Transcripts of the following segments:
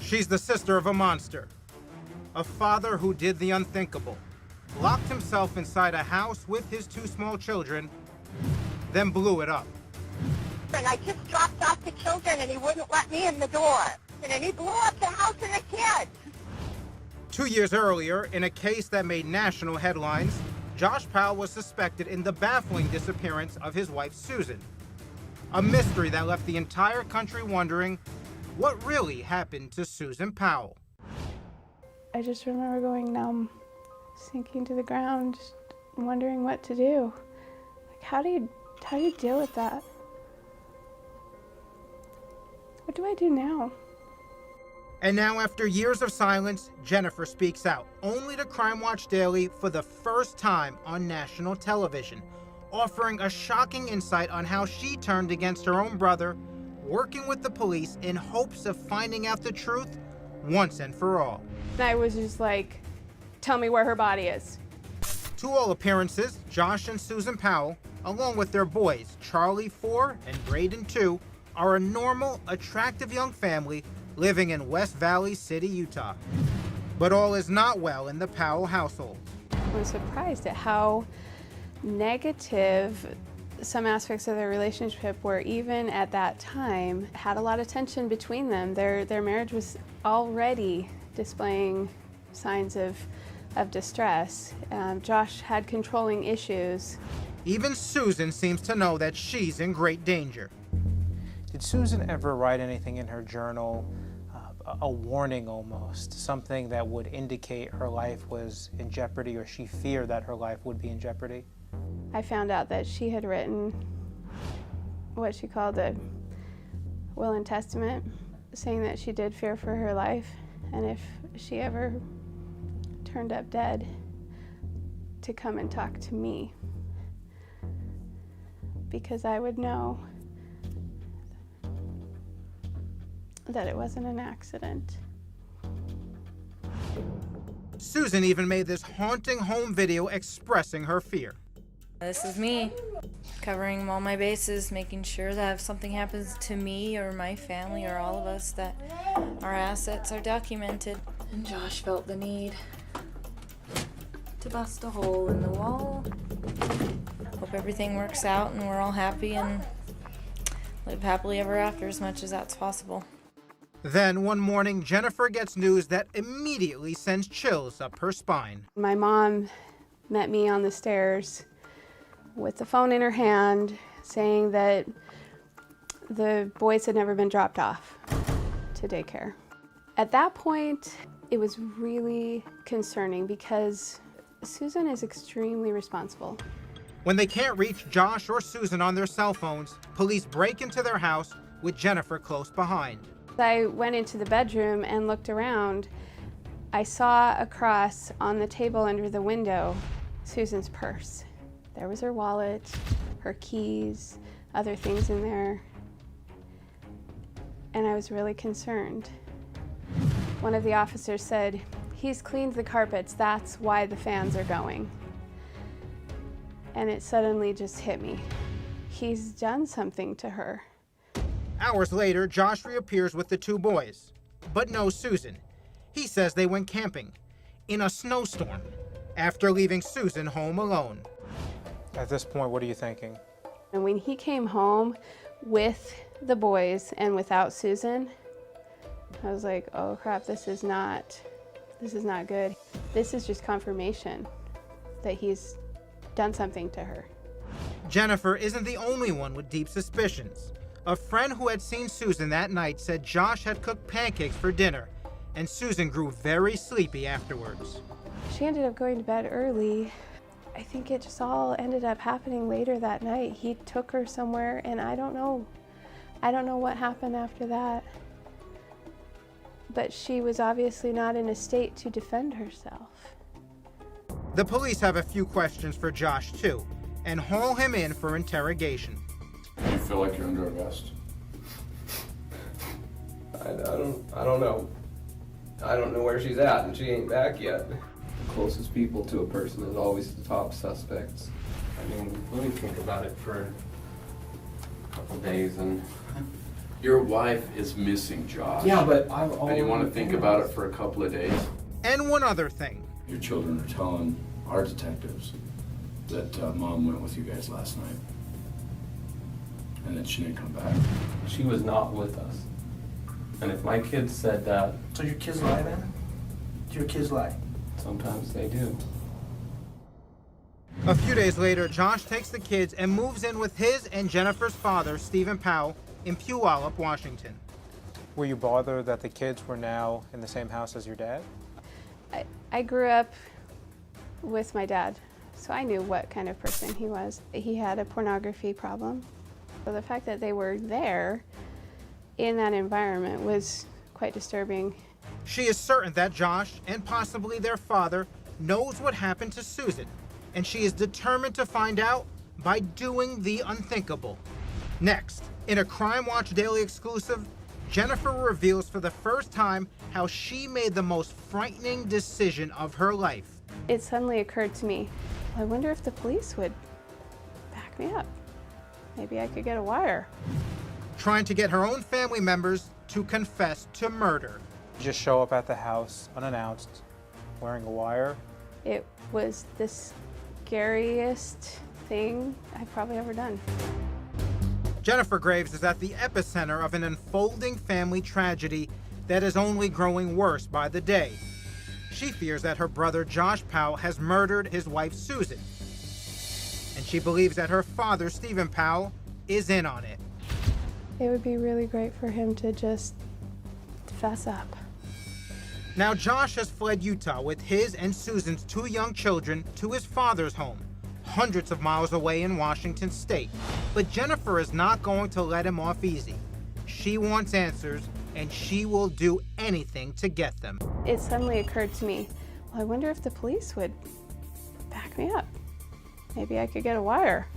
She's the sister of a monster. A father who did the unthinkable. Locked himself inside a house with his 2 small children, then blew it up. And I just dropped off the children and he wouldn't let me in the door. And then he blew up the house and the kids. 2 years earlier, in a case that made national headlines, Josh Powell was suspected in the baffling disappearance of his wife, Susan. A mystery that left the entire country wondering what really happened to Susan Powell. I just remember going numb, sinking to the ground, just wondering what to do. Like, how do you deal with that? What do I do now? And now, after years of silence, Jennifer speaks out, only to Crime Watch Daily for the first time on national television, offering a shocking insight on how she turned against her own brother, working with the police in hopes of finding out the truth once and for all. I was just like, tell me where her body is. To all appearances, Josh and Susan Powell, along with their boys, Charlie 4 and Braden 2, are a normal, attractive young family living in West Valley City, Utah. But all is not well in the Powell household. I was surprised at how negative some aspects of their relationship were. Even at that time, had a lot of tension between them. Their marriage was already displaying signs of distress. Josh had controlling issues. Even Susan seems to know that she's in great danger. Did Susan ever write anything in her journal, a warning almost, something that would indicate her life was in jeopardy or she feared that her life would be in jeopardy? I found out that she had written what she called a will and testament, saying that she did fear for her life, and if she ever turned up dead, to come and talk to me, because I would know that it wasn't an accident. Susan even made this haunting home video expressing her fear. This is me, covering all my bases, making sure that if something happens to me or my family or all of us, that our assets are documented. And Josh felt the need to bust a hole in the wall. Hope everything works out and we're all happy and live happily ever after as much as that's possible. Then one morning, Jennifer gets news that immediately sends chills up her spine. My mom met me on the stairs with the phone in her hand, saying that the boys had never been dropped off to daycare. At that point, it was really concerning because Susan is extremely responsible. When they can't reach Josh or Susan on their cell phones, police break into their house with Jennifer close behind. I went into the bedroom and looked around. I saw across on the table under the window Susan's purse. There was her wallet, her keys, other things in there, and I was really concerned. One of the officers said, "He's cleaned the carpets, that's why the fans are going." And it suddenly just hit me. He's done something to her. Hours later, Josh reappears with the 2 boys, but no Susan. He says they went camping in a snowstorm after leaving Susan home alone. At this point, what are you thinking? And when he came home with the boys and without Susan, I was like, oh crap, this is not good. This is just confirmation that he's done something to her. Jennifer isn't the only one with deep suspicions. A friend who had seen Susan that night said Josh had cooked pancakes for dinner, and Susan grew very sleepy afterwards. She ended up going to bed early. I think it just all ended up happening later that night. He took her somewhere, and I don't know what happened after that. But she was obviously not in a state to defend herself. The police have a few questions for Josh too, and haul him in for interrogation. Do you feel like you're under arrest? I don't know. I don't know where she's at, and she ain't back yet. The closest people to a person is always the top suspects. I mean, let me think about it for a couple days, and Your wife is missing, Josh. Yeah, but And you want to think about it for a couple of days? And one other thing. Your children are telling our detectives that Mom went with you guys last night and that she didn't come back. She was not with us. And if my kids said that, So your kids lie then? Do your kids lie? sometimes they do. A few days later, Josh takes the kids and moves in with his and Jennifer's father, Stephen Powell, in Puyallup, Washington. Were you bothered that the kids were now in the same house as your dad? I grew up with my dad, so I knew what kind of person he was. He had a pornography problem. So the fact that they were there in that environment was quite disturbing. She is certain that Josh, and possibly their father, knows what happened to Susan, and she is determined to find out by doing the unthinkable. Next, in a Crime Watch Daily exclusive, Jennifer reveals for the first time how she made the most frightening decision of her life. It suddenly occurred to me, I wonder if the police would back me up. Maybe I could get a wire. Trying to get her own family members to confess to murder. You just show up at the house unannounced, wearing a wire. It was the scariest thing I've probably ever done. Jennifer Graves is at the epicenter of an unfolding family tragedy that is only growing worse by the day. She fears that her brother Josh Powell has murdered his wife Susan, and she believes that her father Stephen Powell is in on it. It would be really great for him to just fess up. Now Josh has fled Utah with his and Susan's 2 young children to his father's home, hundreds of miles away in Washington state. But Jennifer is not going to let him off easy. She wants answers, and she will do anything to get them. It suddenly occurred to me, well, I wonder if the police would back me up. Maybe I could get a wire.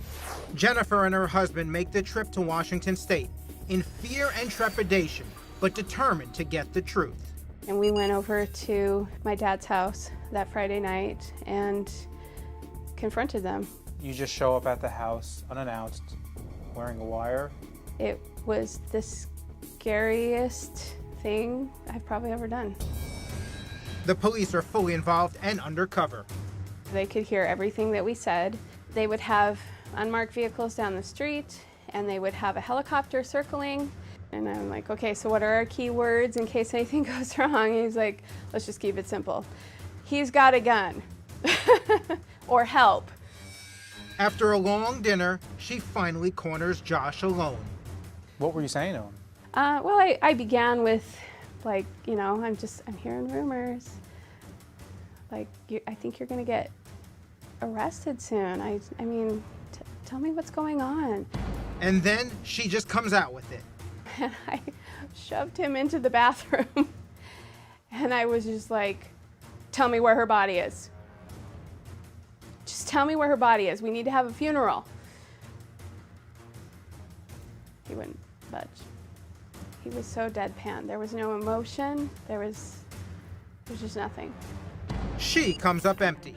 Jennifer and her husband make the trip to Washington state in fear and trepidation, but determined to get the truth. And we went over to my dad's house that Friday night and confronted them. You just show up at the house unannounced, wearing a wire. It was the scariest thing I've probably ever done. The police are fully involved and undercover. They could hear everything that we said. They would have unmarked vehicles down the street, and they would have a helicopter circling. And I'm like, okay, so what are our key words in case anything goes wrong? He's like, let's just keep it simple. He's got a gun. Or help. After a long dinner, she finally corners Josh alone. What were you saying to him? Well, I began with, like, you know, I'm hearing rumors. Like, I think you're gonna get arrested soon. I mean, tell me what's going on. And then she just comes out with it. And I shoved him into the bathroom. And I was just like, tell me where her body is. Just tell me where her body is. We need to have a funeral. He wouldn't budge. He was so deadpan. There was no emotion. There was just nothing. She comes up empty,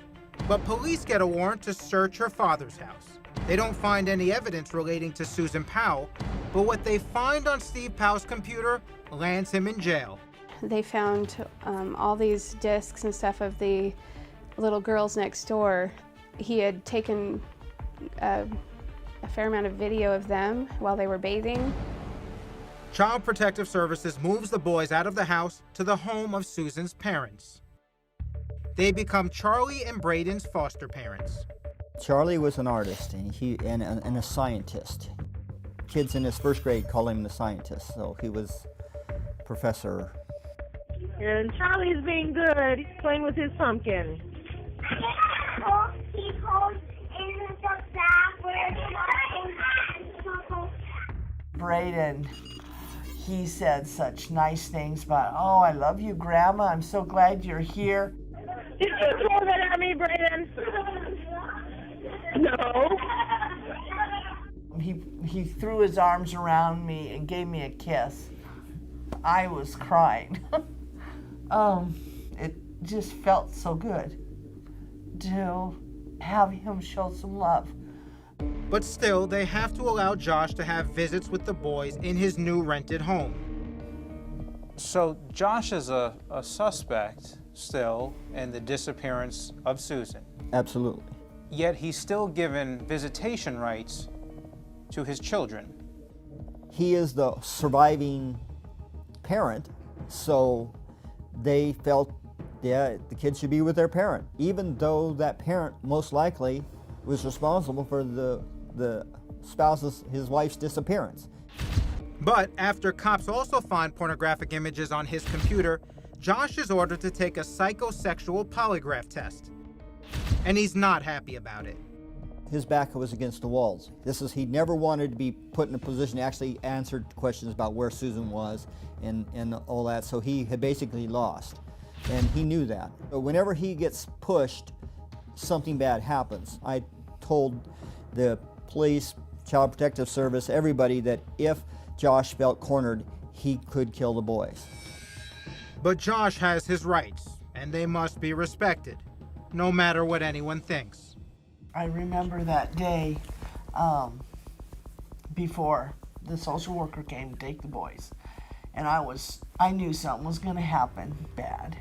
but police get a warrant to search her father's house. They don't find any evidence relating to Susan Powell, but what they find on Steve Powell's computer lands him in jail. They found all these discs and stuff of the little girls next door. He had taken a fair amount of video of them while they were bathing. Child Protective Services moves the boys out of the house to the home of Susan's parents. They become Charlie and Braden's foster parents. Charlie was an artist and a scientist. Kids in his first grade call him the scientist, so he was professor. And Charlie's being good. He's playing with his pumpkin. He goes in the bathroom. Braden, he said such nice things about, oh, I love you, Grandma. I'm so glad you're here. Did you throw that at me, Braden? No. He threw his arms around me and gave me a kiss. I was crying. It just felt so good to have him show some love. But still, they have to allow Josh to have visits with the boys in his new rented home. So Josh is a suspect still in the disappearance of Susan. Absolutely. Yet he's still given visitation rights to his children. He is the surviving parent, so they felt, yeah, the kid should be with their parent, even though that parent most likely was responsible for the spouse's, his wife's disappearance. But after cops also find pornographic images on his computer, Josh is ordered to take a psychosexual polygraph test. And he's not happy about it. His back was against the walls. He never wanted to be put in a position to actually answer questions about where Susan was and all that, so he had basically lost. And he knew that. But whenever he gets pushed, something bad happens. I told the police, Child Protective Service, everybody that if Josh felt cornered, he could kill the boys. But Josh has his rights, and they must be respected, no matter what anyone thinks. I remember that day before the social worker came to take the boys, and I knew something was going to happen bad.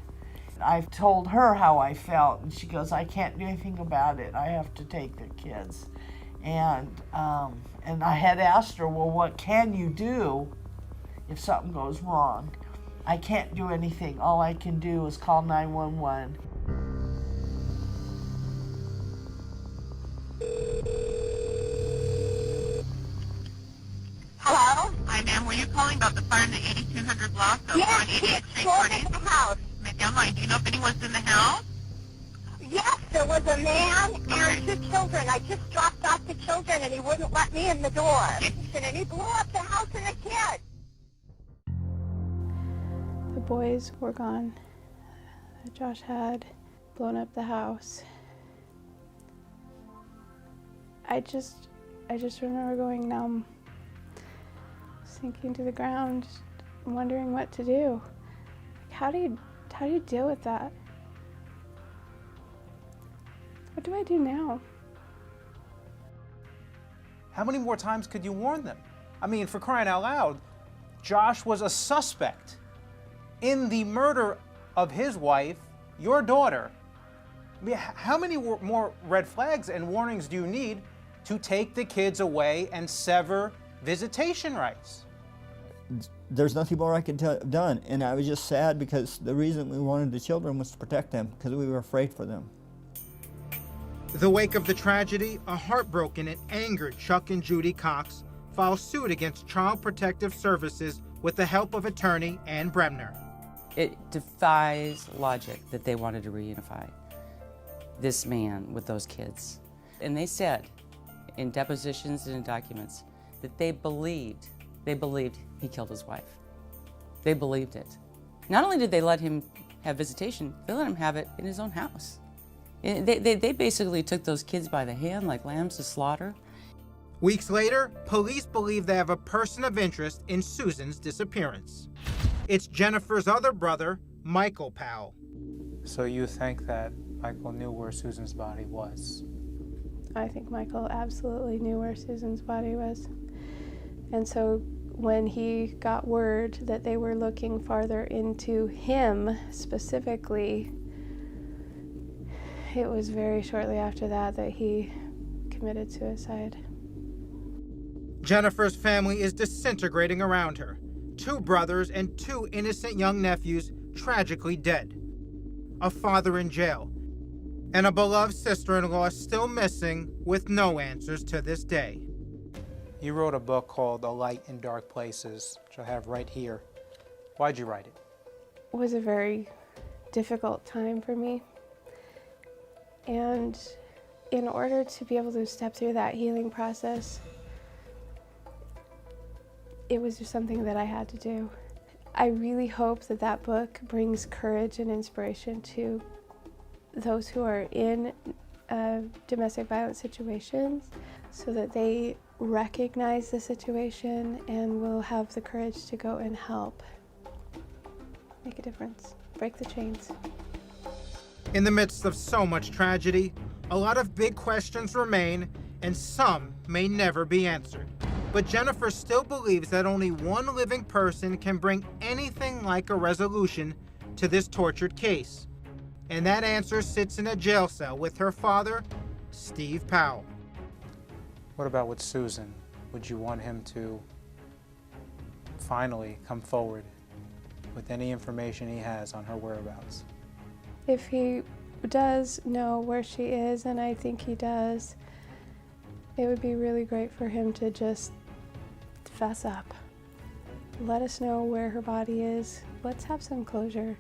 I told her how I felt, and she goes, "I can't do anything about it. I have to take the kids." And I had asked her, "Well, what can you do if something goes wrong?" "I can't do anything. All I can do is call 911. Hello? Hi, ma'am. Were you calling about the fire in the 8200 block of Yes, 188th it's Street, going Courtney? in the house. Online. Do you know if anyone's in the house? Yes, there was a man and two children. I just dropped off the children and he wouldn't let me in the door. And he blew up the house and the kid. The boys were gone. Josh had blown up the house. I just remember going numb, sinking to the ground, wondering what to do. How do you deal with that? What do I do now? How many more times could you warn them? I mean, for crying out loud, Josh was a suspect in the murder of his wife, your daughter. I mean, how many more red flags and warnings do you need to take the kids away and sever visitation rights? There's nothing more I could have done, and I was just sad because the reason we wanted the children was to protect them, because we were afraid for them. The wake of the tragedy, a heartbroken and angered Chuck and Judy Cox file suit against Child Protective Services with the help of attorney Ann Bremner. It defies logic that they wanted to reunify this man with those kids. And they said in depositions and in documents that they believed he killed his wife. They believed it. Not only did they let him have visitation, they let him have it in his own house. They basically took those kids by the hand like lambs to slaughter. Weeks later, police believe they have a person of interest in Susan's disappearance. It's Jennifer's other brother, Michael Powell. So you think that Michael knew where Susan's body was? I think Michael absolutely knew where Susan's body was. And so when he got word that they were looking farther into him specifically, it was very shortly after that he committed suicide. Jennifer's family is disintegrating around her. 2 brothers and 2 innocent young nephews tragically dead. A father in jail. And a beloved sister-in-law still missing with no answers to this day. You wrote a book called A Light in Dark Places, which I have right here. Why'd you write it? It was a very difficult time for me. And in order to be able to step through that healing process, it was just something that I had to do. I really hope that that book brings courage and inspiration to those who are in domestic violence situations so that they recognize the situation and will have the courage to go and help make a difference, break the chains. In the midst of so much tragedy, a lot of big questions remain, and some may never be answered. But Jennifer still believes that only one living person can bring anything like a resolution to this tortured case. And that answer sits in a jail cell with her father, Steve Powell. What about with Susan? Would you want him to finally come forward with any information he has on her whereabouts? If he does know where she is, and I think he does, it would be really great for him to just fess up. Let us know where her body is. Let's have some closure.